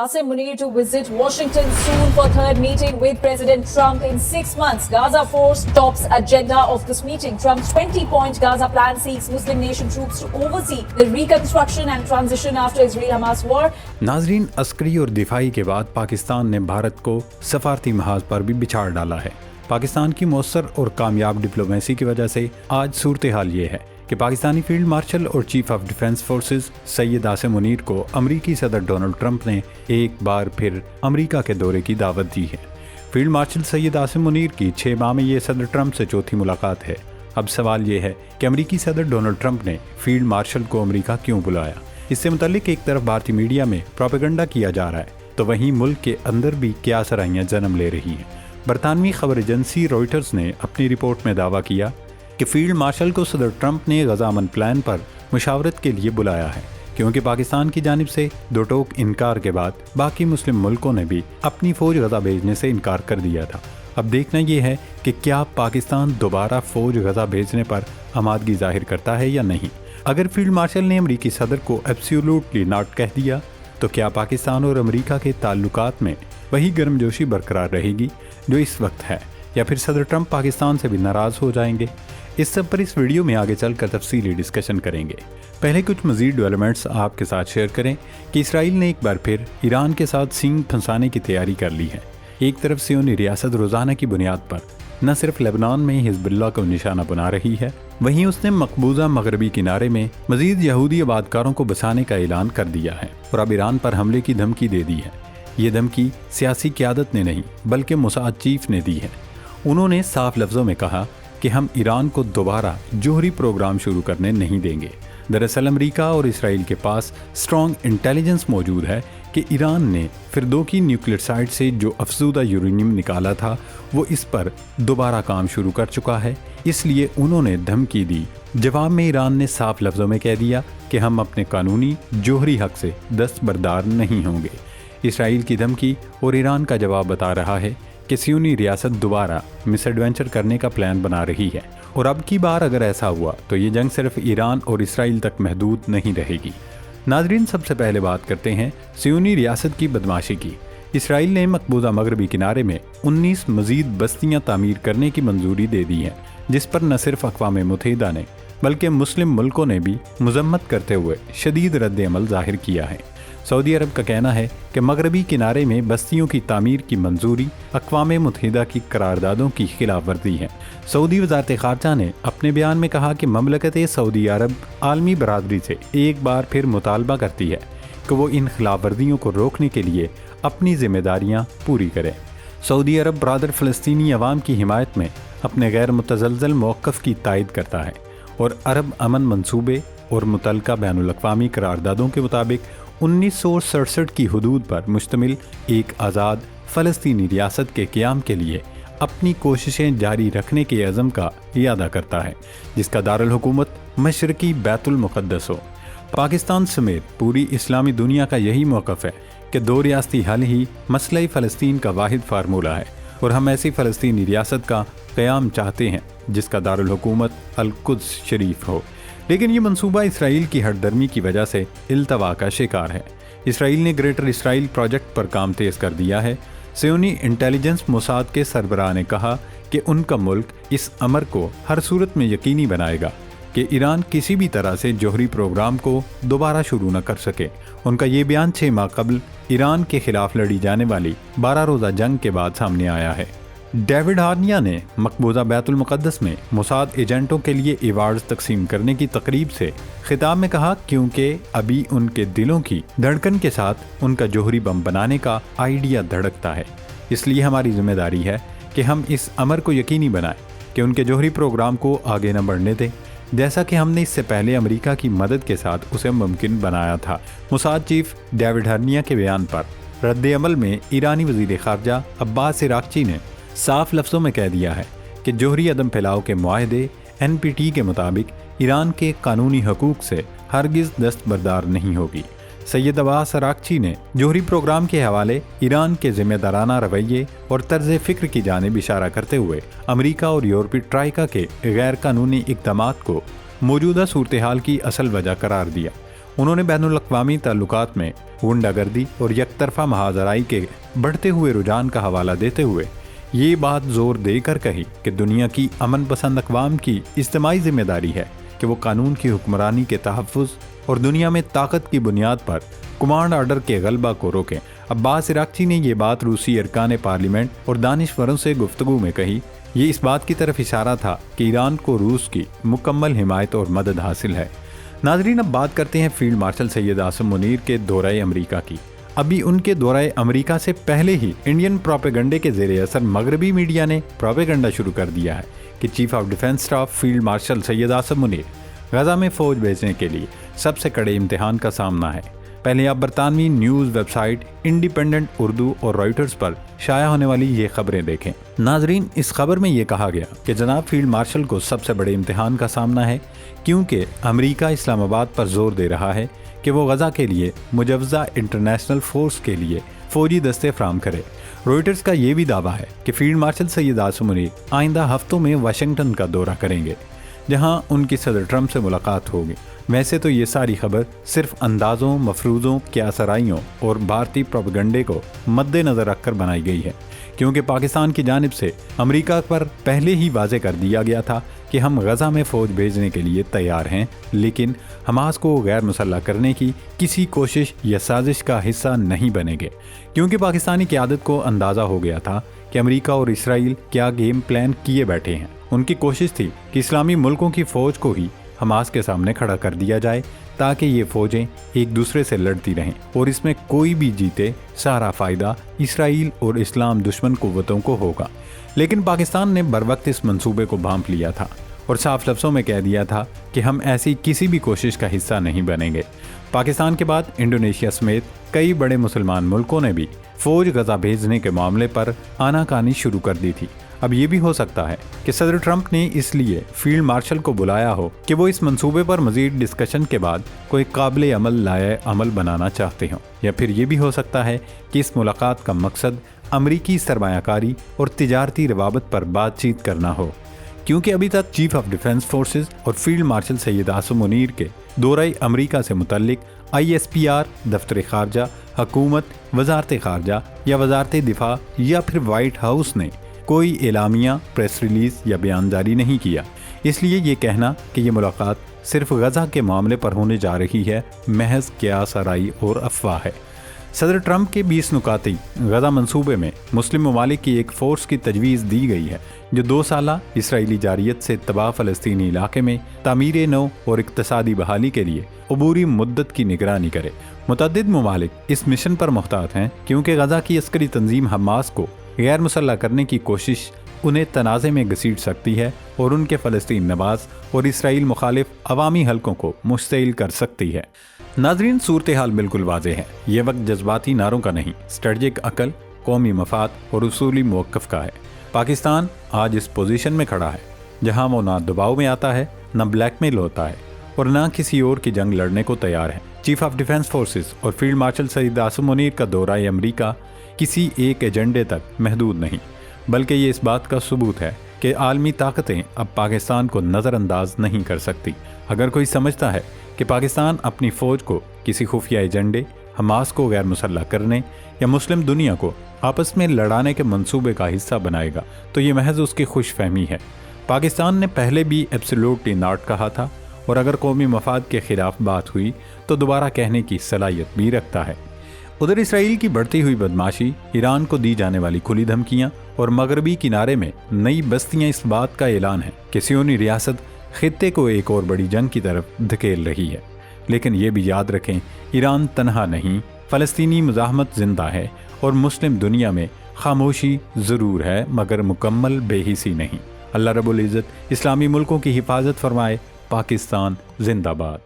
Qasim Munir to visit Washington soon for third meeting with President Trump in 6 months. Gaza force tops agenda of this meeting. Trump's 20-point Gaza plan seeks Muslim nation troops to oversee the reconstruction and transition after Israel-Hamas war. नाजरीन, अस्करी और दिफाई के बाद पाकिस्तान ने भारत को सफारती महाज पर भी बिछाड़ डाला है। पाकिस्तान की मौसर और कामयाब डिप्लोमेसी की वजह से आज सूरत हाल ये है कि पाकिस्तानी फील्ड मार्शल और chief of defence forces Syed Asim Munir को अमरीकी सदर डोनाल्ड ट्रंप ने एक बार फिर अमरीका के दौरे की दावत दी है। फील्ड मार्शल सैयद आसिम मुनीर की 6 माह में ये सदर ट्रंप से चौथी मुलाकात है। अब सवाल ये है कि अमरीकी सदर डोनाल्ड ट्रंप ने फील्ड मार्शल को अमरीका क्यों बुलाया। इससे मुतल्लिक एक तरफ भारतीय मीडिया में प्रोपेगेंडा किया जा रहा है, तो वहीं मुल्क के अंदर भी क्या सराहियाँ जन्म ले रही हैं। बरतानवी खबर एजेंसी रॉयटर्स ने अपनी रिपोर्ट में दावा किया कि फील्ड मार्शल को सदर ट्रंप ने गजा अमन प्लान पर मुशावरत के लिए बुलाया है, क्योंकि पाकिस्तान की जानिब से दो टोक इनकार के बाद बाकी मुस्लिम मुल्कों ने भी अपनी फ़ौज गजा भेजने से इनकार कर दिया था। अब देखना ये है कि क्या पाकिस्तान दोबारा फ़ौज गजा भेजने पर आमादगी जाहिर करता है या नहीं। अगर फील्ड मार्शल ने अमरीकी सदर को एब्सोल्युटली नॉट कह दिया तो क्या पाकिस्तान और अमरीका के ताल्लुकात में वही गर्मजोशी बरकरार रहेगी जो इस वक्त है, या फिर सदर ट्रंप पाकिस्तान से भी नाराज़ हो जाएंगे। इस सब पर इस वीडियो में आगे चलकर तफसीली डिस्कशन करेंगे। पहले कुछ मज़ीद डेवलपमेंट्स आपके साथ शेयर करें कि इसराइल ने एक बार फिर ईरान के साथ सींग फंसाने की तैयारी कर ली है। एक तरफ सियोनी रियासत रोज़ाना की बुनियाद पर न सिर्फ लेबनान में हिजबुल्लाह को निशाना बना रही है, वहीं उसने मकबूजा मगरबी किनारे में मज़ीद यहूदी आबादकारों को बसाने का ऐलान कर दिया है और अब ईरान पर हमले की धमकी दे दी है। ये धमकी सियासी क़यादत ने नहीं बल्कि मोसाद चीफ ने दी है। उन्होंने साफ लफ्ज़ों में कहा कि हम ईरान को दोबारा जोहरी प्रोग्राम शुरू करने नहीं देंगे। दरअसल अमेरिका और इसराइल के पास स्ट्रॉन्ग इंटेलिजेंस मौजूद है कि ईरान ने फिरदो की न्यूक्लियर साइट से जो अफजूदा यूरेनियम निकाला था वो इस पर दोबारा काम शुरू कर चुका है, इसलिए उन्होंने धमकी दी। जवाब में ईरान ने साफ लफ्ज़ों में कह दिया कि हम अपने कानूनी जोहरी हक से दस्तबरदार नहीं होंगे। इसराइल की धमकी और ईरान का जवाब बता रहा है कि सियोनी रियासत दोबारा मिसएडवेंचर करने का प्लान बना रही है, और अब की बार अगर ऐसा हुआ तो ये जंग सिर्फ ईरान और इसराइल तक महदूद नहीं रहेगी। नाजरीन, सबसे पहले बात करते हैं सियोनी रियासत की बदमाशी की। इसराइल ने मकबूजा मगरबी किनारे में 19 मज़ीद बस्तियां तामीर करने की मंजूरी दे दी है, जिस पर न सिर्फ अक़वाम मुत्तहिदा ने बल्कि मुस्लिम मुल्कों ने भी मजम्मत करते हुए शदीद रद्द अमल ज़ाहिर किया है। सऊदी अरब का कहना है कि मगरबी किनारे में बस्तियों की तामीर की मंजूरी अक़वाम मुत्तहिदा की करारदादों की खिलाफ वर्जी है। सऊदी वज़ारत ख़ारजा ने अपने बयान में कहा कि ममलकत सऊदी अरब आलमी बरादरी से एक बार फिर मुतालबा करती है कि वो इन खिलाफ वर्जियों को रोकने के लिए अपनी ज़िम्मेदारियाँ पूरी करे। सऊदी अरब बरादर फ़लस्तीनी अवाम की हिमायत में अपने गैर मुतज़लज़ल मौक़िफ़ की तायद करता है और अरब अमन मंसूबे और मुतल्लिक़ा बैनुल-अक़वामी करारदादों के मुताबिक 1967 की हुदूद पर मुश्तमिल एक आज़ाद फ़लस्तीनी रियासत के क़याम के लिए अपनी कोशिशें जारी रखने के अज़म का इरादा करता है, जिसका दारुल हुकूमत मशरक़ी बैतुल मुक़द्दस हो। पाकिस्तान समेत पूरी इस्लामी दुनिया का यही मौक़िफ़ है कि 2 रियासती हल ही मसला फ़लस्तीन का वाहिद फार्मूला है, और हम ऐसी फ़लस्तीनी रियासत का क़याम चाहते हैं जिसका दारुल हुकूमत अल-कुद्स शरीफ हो। लेकिन ये मंसूबा इसराइल की हटदर्मी की वजह से इल्तवा का शिकार है। इसराइल ने ग्रेटर इसराइल प्रोजेक्ट पर काम तेज़ कर दिया है। सियोनी इंटेलिजेंस मोसाद के सरबराह ने कहा कि उनका मुल्क इस अमर को हर सूरत में यकीनी बनाएगा कि ईरान किसी भी तरह से जोहरी प्रोग्राम को दोबारा शुरू न कर सके। उनका ये बयान 6 माह कबल ईरान के खिलाफ लड़ी जाने वाली 12 रोज़ा जंग के बाद सामने आया है। डेविड हार्निया ने मकबूजा बैतुल मुक़द्दस में मोसाद एजेंटों के लिए अवार्ड्स तकसीम करने की तकरीब से खिताब में कहा, क्योंकि अभी उनके दिलों की धड़कन के साथ उनका जोहरी बम बनाने का आइडिया धड़कता है। इसलिए हमारी जिम्मेदारी है कि हम इस अमर को यकीनी बनाएं कि उनके जोहरी प्रोग्राम को आगे न बढ़ने दें, जैसा कि हमने इससे पहले अमेरिका की मदद के साथ उसे मुमकिन बनाया था। मोसाद चीफ डेविड हार्निया के बयान पर रद्द अमल में ईरानी वज़ीर ख़ारजा अब्बास इराक़ची ने साफ लफ्ज़ों में कह दिया है कि जोहरी अदम फैलाव के मुआहदे NPT के मुताबिक ईरान के कानूनी हकूक़ से हरगिज़ दस्तबरदार नहीं होगी। सैयद अब्बास इराक़ची ने जोहरी प्रोग्राम के हवाले ईरान के ज़िम्मेदाराना रवैये और तर्ज़ फ़िक्र की जानिब इशारा करते हुए अमेरिका और यूरोपीय ट्राइका के गैर कानूनी इक़दामात को मौजूदा सूरत हाल की असल वजह करार दिया। انہوں نے بین الاقوامی تعلقات میں غنڈہ گردی اور یک طرفہ محاذ آرائی کے بڑھتے ہوئے رجحان کا حوالہ دیتے ہوئے یہ بات زور دے کر کہی کہ دنیا کی امن پسند اقوام کی اجتماعی ذمہ داری ہے کہ وہ قانون کی حکمرانی کے تحفظ اور دنیا میں طاقت کی بنیاد پر کمانڈ آرڈر کے غلبہ کو روکیں۔ عباس عراقچی نے یہ بات روسی ارکان پارلیمنٹ اور دانشوروں سے گفتگو میں کہی۔ یہ اس بات کی طرف اشارہ تھا کہ ایران کو روس کی مکمل حمایت اور مدد حاصل ہے۔ ناظرین، اب بات کرتے ہیں فیلڈ مارشل سید عاصم منیر کے دورہ امریکہ کی۔ ابھی ان کے دورہ امریکہ سے پہلے ہی انڈین پروپیگنڈے کے زیر اثر مغربی میڈیا نے پروپیگنڈا شروع کر دیا ہے کہ chief of defence staff field marshal Syed Asim Munir Gaza میں فوج بھیجنے کے لیے سب سے کڑے امتحان کا سامنا ہے۔ پہلے آپ برطانوی news website Independent Urdu اور رائٹرز پر شائع ہونے والی یہ خبریں دیکھیں۔ ناظرین، اس خبر میں یہ کہا گیا کہ جناب فیلڈ مارشل کو سب سے بڑے امتحان کا سامنا ہے کیونکہ امریکہ اسلام آباد پر زور دے رہا ہے کہ وہ غزہ کے لیے مجوزہ انٹرنیشنل فورس کے لیے فوجی دستے فراہم کرے۔ رائٹرز کا یہ بھی دعویٰ ہے کہ فیلڈ مارشل سید عاصم منیر آئندہ ہفتوں میں واشنگٹن کا دورہ کریں گے جہاں ان کی صدر ٹرمپ سے ملاقات ہوگی۔ ویسے تو یہ ساری خبر صرف اندازوں، مفروضوں، قیاسرائیوں اور بھارتی پروپیگنڈے کو مد نظر رکھ کر بنائی گئی ہے کیونکہ پاکستان کی جانب سے امریکہ پر پہلے ہی واضح کر دیا گیا تھا کہ ہم غزہ میں فوج بھیجنے کے لیے تیار ہیں، لیکن حماس کو غیر مسلح کرنے کی کسی کوشش یا سازش کا حصہ نہیں بنیں گے کیونکہ پاکستانی قیادت کو اندازہ ہو گیا تھا کہ امریکہ اور اسرائیل کیا گیم پلان کیے بیٹھے ہیں۔ ان کی کوشش تھی کہ اسلامی ملکوں کی فوج کو ہی حماس کے سامنے کھڑا کر دیا جائے تاکہ یہ فوجیں ایک دوسرے سے لڑتی رہیں اور اس میں کوئی بھی جیتے سارا فائدہ اسرائیل اور اسلام دشمن قوتوں کو ہوگا۔ لیکن پاکستان نے بروقت اس منصوبے کو بھانپ لیا تھا اور صاف لفظوں میں کہہ دیا تھا کہ ہم ایسی کسی بھی کوشش کا حصہ نہیں بنیں گے۔ پاکستان کے بعد انڈونیشیا سمیت کئی بڑے مسلمان ملکوں نے بھی فوج غزہ بھیجنے کے معاملے پر آناکانی شروع کر دی تھی۔ اب یہ بھی ہو سکتا ہے کہ صدر ٹرمپ نے اس لیے فیلڈ مارشل کو بلایا ہو کہ وہ اس منصوبے پر مزید ڈسکشن کے بعد کوئی قابل عمل لائحہ عمل بنانا چاہتے ہوں، یا پھر یہ بھی ہو سکتا ہے کہ اس ملاقات کا مقصد امریکی سرمایہ کاری اور تجارتی روابط پر بات چیت کرنا ہو، کیونکہ ابھی تک چیف آف ڈیفنس فورسز اور فیلڈ مارشل سید عاصم منیر کے دورہ امریکہ سے متعلق ISPR، دفتر خارجہ، حکومت، وزارت خارجہ یا وزارت دفاع یا پھر وائٹ ہاؤس نے کوئی اعلامیہ، پریس ریلیز یا بیان جاری نہیں کیا۔ اس لیے یہ کہنا کہ یہ ملاقات صرف غزہ کے معاملے پر ہونے جا رہی ہے محض قیاس آرائی اور افواہ ہے۔ صدر ٹرمپ کے 20 نکاتی غزہ منصوبے میں مسلم ممالک کی ایک فورس کی تجویز دی گئی ہے جو 2 سالہ اسرائیلی جارحیت سے تباہ فلسطینی علاقے میں تعمیر نو اور اقتصادی بحالی کے لیے عبوری مدت کی نگرانی کرے۔ متعدد ممالک اس مشن پر محتاط ہیں کیونکہ غزہ کی عسکری تنظیم حماس کو غیر مسلح کرنے کی کوشش انہیں تنازع میں گھسیٹ سکتی ہے اور ان کے فلسطین نواز اور اسرائیل مخالف عوامی حلقوں کو مشتعل کر سکتی ہے۔ ناظرین، صورتحال بالکل واضح ہے۔ یہ وقت جذباتی نعروں کا نہیں، اسٹریٹجک عقل، قومی مفاد اور اصولی موقف کا ہے۔ پاکستان آج اس پوزیشن میں کھڑا ہے جہاں وہ نہ دباؤ میں آتا ہے، نہ بلیک میل ہوتا ہے اور نہ کسی اور کی جنگ لڑنے کو تیار ہے۔ چیف آف ڈیفنس فورسز اور فیلڈ مارشل سید عاصم منیر کا دورہ امریکہ کسی ایک ایجنڈے تک محدود نہیں، بلکہ یہ اس بات کا ثبوت ہے کہ عالمی طاقتیں اب پاکستان کو نظر انداز نہیں کر سکتی۔ اگر کوئی سمجھتا ہے کہ پاکستان اپنی فوج کو کسی خفیہ ایجنڈے، حماس کو غیر مسلح کرنے یا مسلم دنیا کو آپس میں لڑانے کے منصوبے کا حصہ بنائے گا تو یہ محض اس کی خوش فہمی ہے۔ پاکستان نے پہلے بھی ایبسولوٹلی ناٹ کہا تھا اور اگر قومی مفاد کے خلاف بات ہوئی تو دوبارہ کہنے کی صلاحیت بھی رکھتا ہے۔ ادھر اسرائیل کی بڑھتی ہوئی بدماشی، ایران کو دی جانے والی کھلی دھمکیاں اور مغربی کنارے میں نئی بستیاں اس بات کا اعلان ہے کہ صہیونی ریاست خطے کو ایک اور بڑی جنگ کی طرف دھکیل رہی ہے۔ لیکن یہ بھی یاد رکھیں، ایران تنہا نہیں، فلسطینی مزاحمت زندہ ہے اور مسلم دنیا میں خاموشی ضرور ہے مگر مکمل بے حسی نہیں۔ اللہ رب العزت اسلامی ملکوں کی حفاظت فرمائے۔ پاکستان زندہ باد۔